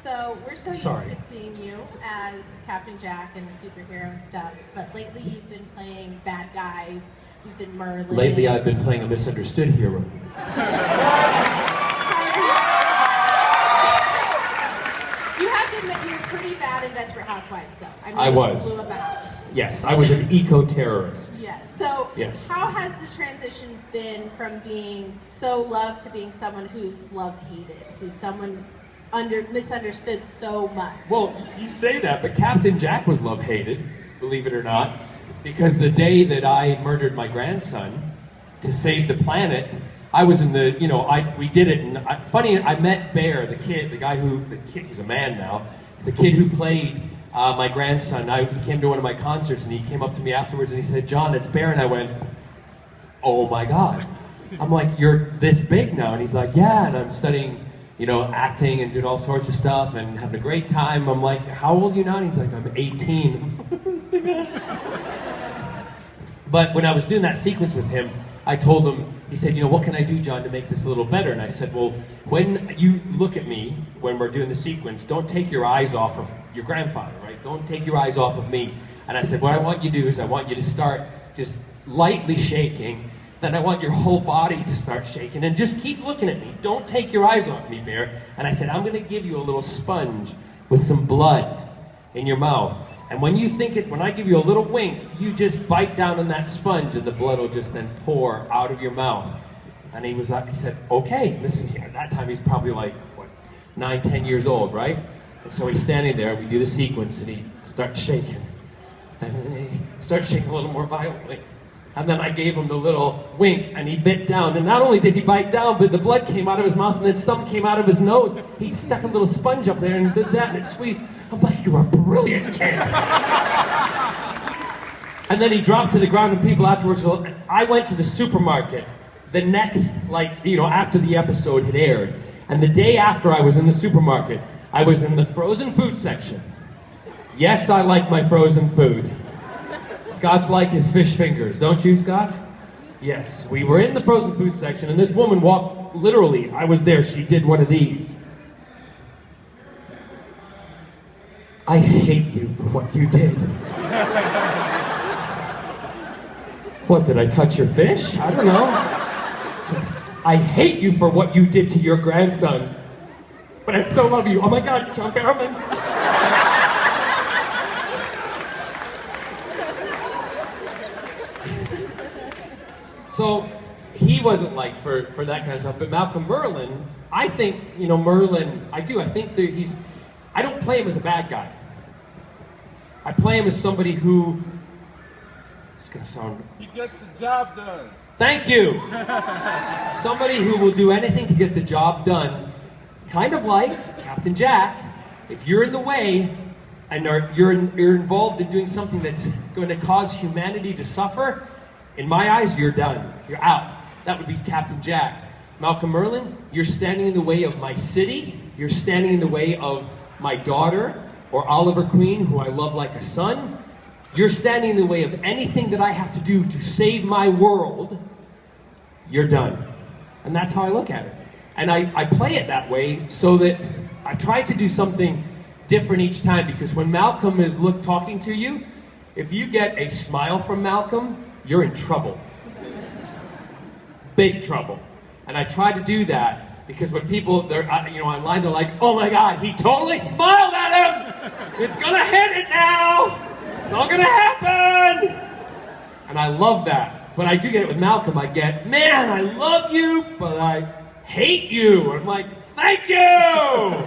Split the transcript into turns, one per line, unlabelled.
So we're so
Sorry.
used to seeing you as Captain Jack and the superhero and stuff, but lately you've been playing bad guys. You've been Merlin.
Lately, I've been playing a misunderstood hero.
You have to admit you were pretty bad in Desperate Housewives, though. I mean,
I was.
You blew up a house.
Yes, I was an eco-terrorist.
Yes. So,
Yes.
How has the transition been from being so loved to being someone who's love-hated, who's someone misunderstood so much?
Well, you say that, but Captain Jack was love-hated, believe it or not, because the day that I murdered my grandson to save the planet, I was in the, we did it, and I met Bear, the kid, he's a man now, the kid who played my grandson. He came to one of my concerts, and he came up to me afterwards, and he said, "John, it's Bear," and I went, "Oh my God." I'm like, "You're this big now?" And he's like, "Yeah," and I'm studying, acting and doing all sorts of stuff and having a great time. I'm like, "How old are you now?" And he's like, "I'm 18. But when I was doing that sequence with him, I told him, he said, "What can I do, John, to make this a little better?" And I said, "Well, when you look at me, when we're doing the sequence, don't take your eyes off of your grandfather, right? Don't take your eyes off of me." And I said, "What I want you to do is I want you to start just lightly shaking. Then I want your whole body to start shaking. And just keep looking at me. Don't take your eyes off me, Bear." And I said, "I'm going to give you a little sponge with some blood in your mouth. And when I give you a little wink, you just bite down on that sponge and the blood will just then pour out of your mouth." And he said, "Okay." At that time he's probably like, 9, 10 years old, right? And so he's standing there, we do the sequence, and he starts shaking. And he starts shaking a little more violently. And then I gave him the little wink, and he bit down. And not only did he bite down, but the blood came out of his mouth, and then some came out of his nose. He stuck a little sponge up there and did that, and it squeezed. I'm like, "You're a brilliant kid." And then he dropped to the ground, and people afterwards, I went to the supermarket the next, after the episode had aired. And the day after I was in the supermarket, I was in the frozen food section. Yes, I like my frozen food. Scott's like his fish fingers, don't you, Scott? Yes, we were in the frozen food section, and this woman walked, literally, I was there, she did one of these. "I hate you for what you did." What, did I touch your fish? I don't know. "I hate you for what you did to your grandson, but I still love you." Oh my God, John Barrowman. So he wasn't liked for that kind of stuff, but Malcolm Merlin, I think, Merlin, I think that I don't play him as a bad guy. I play him as somebody who, it's gonna sound...
He gets the job done.
Thank you! Somebody who will do anything to get the job done, kind of like Captain Jack. If you're in the way, and you're involved in doing something that's going to cause humanity to suffer, in my eyes, you're done. You're out. That would be Captain Jack. Malcolm Merlin, you're standing in the way of my city. You're standing in the way of my daughter, or Oliver Queen, who I love like a son. You're standing in the way of anything that I have to do to save my world. You're done. And that's how I look at it. And I play it that way so that I try to do something different each time, because when Malcolm is talking to you, if you get a smile from Malcolm, you're in trouble. Big trouble. And I try to do that because when people, they're online, they're like, "Oh my God, he totally smiled at him! It's gonna hit it now! It's all gonna happen!" And I love that. But I do get it with Malcolm. I get, "Man, I love you, but I hate you." I'm like, "Thank you!"